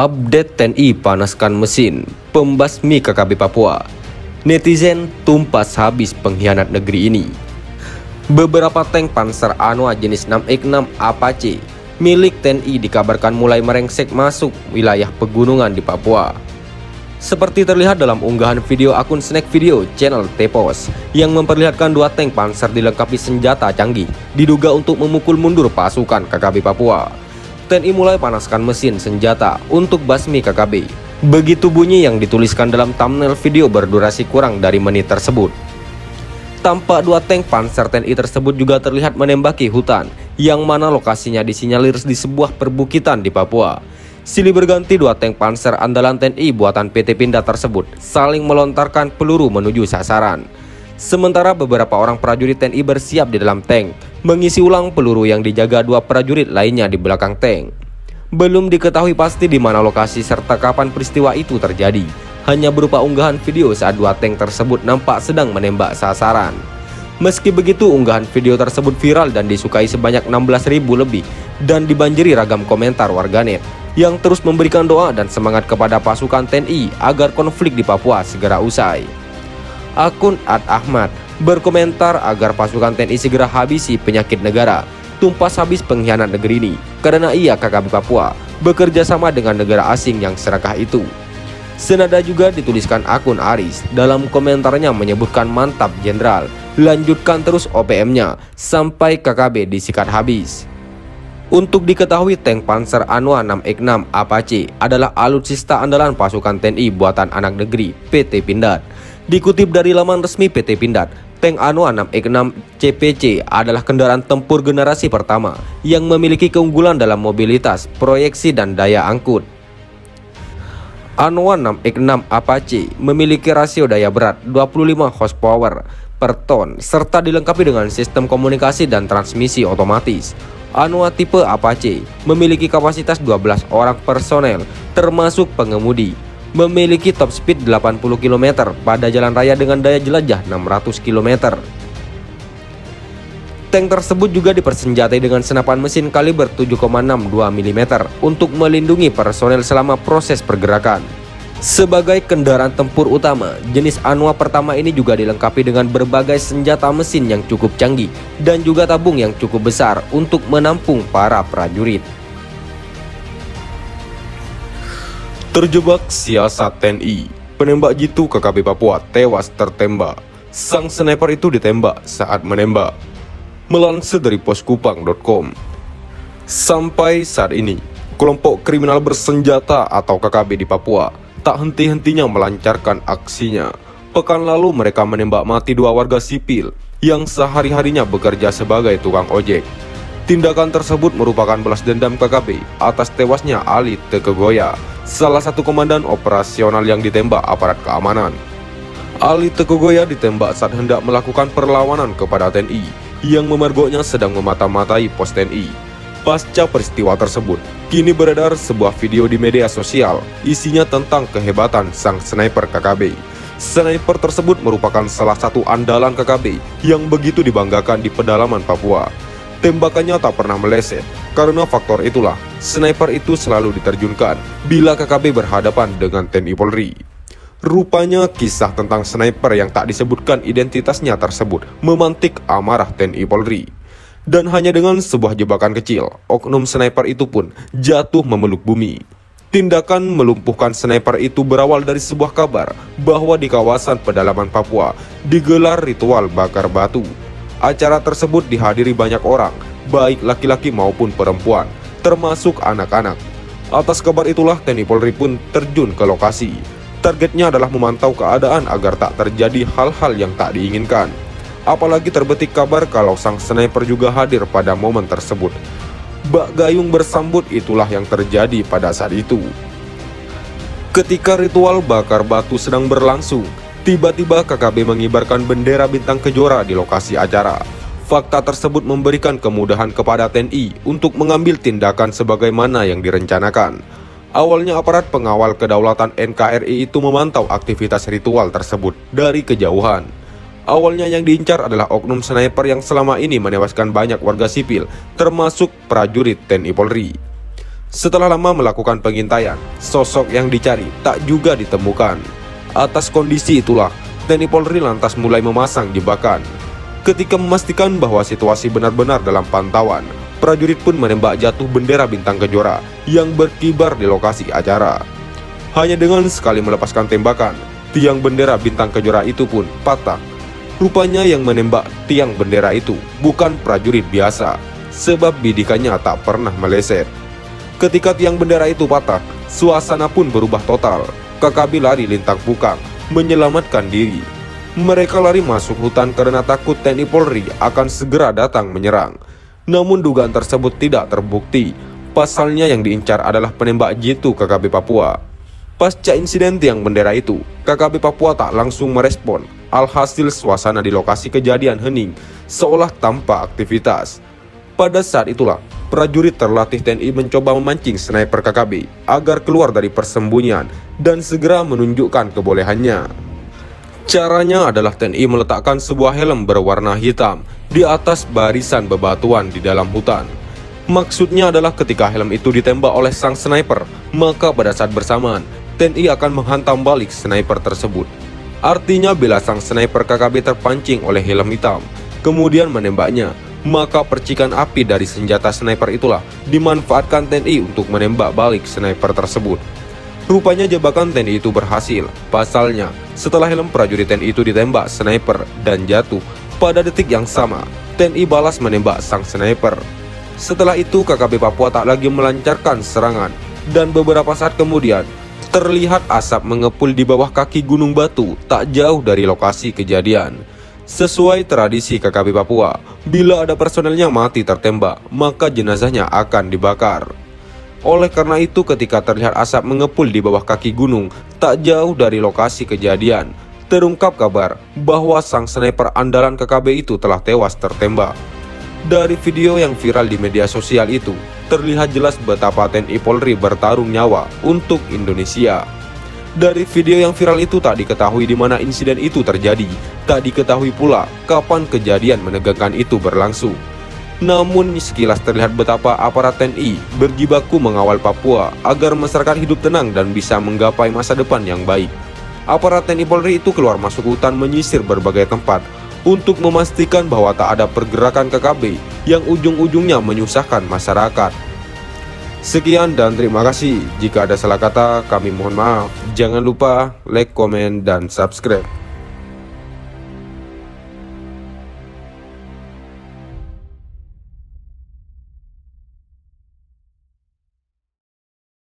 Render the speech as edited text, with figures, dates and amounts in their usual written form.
Update TNI panaskan mesin, pembasmi KKB Papua. Netizen tumpas habis pengkhianat negeri ini. Beberapa tank Panzer Anoa jenis 6X6 Apache milik TNI dikabarkan mulai merengsek masuk wilayah pegunungan di Papua. Seperti terlihat dalam unggahan video akun Snack Video channel Tepos yang memperlihatkan dua tank Panzer dilengkapi senjata canggih diduga untuk memukul mundur pasukan KKB Papua. TNI mulai panaskan mesin senjata untuk basmi KKB. Begitu bunyi yang dituliskan dalam thumbnail video berdurasi kurang dari menit tersebut. Tampak dua tank Panzer TNI tersebut juga terlihat menembaki hutan, yang mana lokasinya disinyalir di sebuah perbukitan di Papua. Silih berganti dua tank Panzer andalan TNI buatan PT Pindad tersebut saling melontarkan peluru menuju sasaran. Sementara beberapa orang prajurit TNI bersiap di dalam tank, mengisi ulang peluru yang dijaga dua prajurit lainnya di belakang tank. Belum diketahui pasti di mana lokasi serta kapan peristiwa itu terjadi. Hanya berupa unggahan video saat dua tank tersebut nampak sedang menembak sasaran. Meski begitu, unggahan video tersebut viral dan disukai sebanyak 16.000 lebih dan dibanjiri ragam komentar warganet yang terus memberikan doa dan semangat kepada pasukan TNI agar konflik di Papua segera usai. Akun @ahmad berkomentar agar pasukan TNI segera habisi penyakit negara, tumpas habis pengkhianat negeri ini, karena ia KKB Papua bekerja sama dengan negara asing yang serakah itu. Senada juga dituliskan akun Aris dalam komentarnya menyebutkan mantap jenderal, lanjutkan terus OPM-nya sampai KKB disikat habis. Untuk diketahui, tank Panzer Anoa 6X6 Apache adalah alutsista andalan pasukan TNI buatan anak negeri PT Pindad. Dikutip dari laman resmi PT Pindad, tank Anoa 6X6 CPC adalah kendaraan tempur generasi pertama yang memiliki keunggulan dalam mobilitas, proyeksi, dan daya angkut. Anoa 6X6 Apache memiliki rasio daya berat 25 horsepower per ton serta dilengkapi dengan sistem komunikasi dan transmisi otomatis. Anoa tipe Apache memiliki kapasitas 12 orang personel termasuk pengemudi. Memiliki top speed 80 km pada jalan raya dengan daya jelajah 600 km. Tank tersebut juga dipersenjatai dengan senapan mesin kaliber 7,62 mm untuk melindungi personel selama proses pergerakan. Sebagai kendaraan tempur utama, jenis Anoa pertama ini juga dilengkapi dengan berbagai senjata mesin yang cukup canggih dan juga tabung yang cukup besar untuk menampung para prajurit. Terjebak siasat TNI, penembak jitu KKB Papua tewas tertembak. Sang sniper itu ditembak saat menembak. Melansir dari poskupang.com. Sampai saat ini, kelompok kriminal bersenjata atau KKB di Papua tak henti-hentinya melancarkan aksinya. Pekan lalu mereka menembak mati dua warga sipil yang sehari-harinya bekerja sebagai tukang ojek. Tindakan tersebut merupakan balas dendam KKB atas tewasnya Ali Tekegoya, salah satu komandan operasional yang ditembak aparat keamanan. Ali Tekegoya ditembak saat hendak melakukan perlawanan kepada TNI yang memergoknya sedang memata-matai pos TNI. Pasca peristiwa tersebut, kini beredar sebuah video di media sosial, isinya tentang kehebatan sang sniper KKB. Sniper tersebut merupakan salah satu andalan KKB yang begitu dibanggakan di pedalaman Papua. Tembakannya tak pernah meleset, karena faktor itulah sniper itu selalu diterjunkan bila KKB berhadapan dengan TNI Polri. Rupanya kisah tentang sniper yang tak disebutkan identitasnya tersebut memantik amarah TNI Polri. Dan hanya dengan sebuah jebakan kecil, oknum sniper itu pun jatuh memeluk bumi. Tindakan melumpuhkan sniper itu berawal dari sebuah kabar bahwa di kawasan pedalaman Papua digelar ritual bakar batu. Acara tersebut dihadiri banyak orang, baik laki-laki maupun perempuan, termasuk anak-anak. Atas kabar itulah TNI Polri pun terjun ke lokasi. Targetnya adalah memantau keadaan agar tak terjadi hal-hal yang tak diinginkan. Apalagi terbetik kabar kalau sang sniper juga hadir pada momen tersebut. Bak gayung bersambut itulah yang terjadi pada saat itu. Ketika ritual bakar batu sedang berlangsung, tiba-tiba KKB mengibarkan bendera bintang kejora di lokasi acara. Fakta tersebut memberikan kemudahan kepada TNI untuk mengambil tindakan sebagaimana yang direncanakan. Awalnya aparat pengawal kedaulatan NKRI itu memantau aktivitas ritual tersebut dari kejauhan. Awalnya yang diincar adalah oknum sniper yang selama ini menewaskan banyak warga sipil, termasuk prajurit TNI Polri. Setelah lama melakukan pengintaian, sosok yang dicari tak juga ditemukan. Atas kondisi itulah, TNI Polri lantas mulai memasang jebakan. Ketika memastikan bahwa situasi benar-benar dalam pantauan, prajurit pun menembak jatuh bendera bintang kejora yang berkibar di lokasi acara. Hanya dengan sekali melepaskan tembakan, tiang bendera bintang kejora itu pun patah. Rupanya yang menembak tiang bendera itu bukan prajurit biasa, sebab bidikannya tak pernah meleset. Ketika tiang bendera itu patah, suasana pun berubah total. KKB lari lintang pukang, menyelamatkan diri. Mereka lari masuk hutan karena takut TNI Polri akan segera datang menyerang. Namun dugaan tersebut tidak terbukti. Pasalnya yang diincar adalah penembak jitu KKB Papua. Pasca insiden tiang bendera itu, KKB Papua tak langsung merespon. Alhasil suasana di lokasi kejadian hening, seolah tanpa aktivitas. Pada saat itulah, prajurit terlatih TNI mencoba memancing sniper KKB agar keluar dari persembunyian dan segera menunjukkan kebolehannya. Caranya adalah TNI meletakkan sebuah helm berwarna hitam di atas barisan bebatuan di dalam hutan. Maksudnya adalah ketika helm itu ditembak oleh sang sniper, maka pada saat bersamaan, TNI akan menghantam balik sniper tersebut. Artinya bila sang sniper KKB terpancing oleh helm hitam, kemudian menembaknya, maka percikan api dari senjata sniper itulah dimanfaatkan TNI untuk menembak balik sniper tersebut. Rupanya jebakan TNI itu berhasil. Pasalnya, setelah helm prajurit TNI itu ditembak sniper dan jatuh, pada detik yang sama, TNI balas menembak sang sniper. Setelah itu KKB Papua tak lagi melancarkan serangan, dan beberapa saat kemudian, terlihat asap mengepul di bawah kaki Gunung Batu tak jauh dari lokasi kejadian. Sesuai tradisi KKB Papua, bila ada personelnya mati tertembak, maka jenazahnya akan dibakar. Oleh karena itu ketika terlihat asap mengepul di bawah kaki gunung tak jauh dari lokasi kejadian, terungkap kabar bahwa sang sniper andalan KKB itu telah tewas tertembak. Dari video yang viral di media sosial itu, terlihat jelas betapa TNI Polri bertarung nyawa untuk Indonesia. Dari video yang viral itu tak diketahui di mana insiden itu terjadi, tak diketahui pula kapan kejadian menegangkan itu berlangsung. Namun sekilas terlihat betapa aparat TNI berjibaku mengawal Papua agar masyarakat hidup tenang dan bisa menggapai masa depan yang baik. Aparat TNI Polri itu keluar masuk hutan menyisir berbagai tempat untuk memastikan bahwa tak ada pergerakan KKB yang ujung-ujungnya menyusahkan masyarakat. Sekian dan terima kasih. Jika ada salah kata, kami mohon maaf. Jangan lupa like, komen, dan subscribe.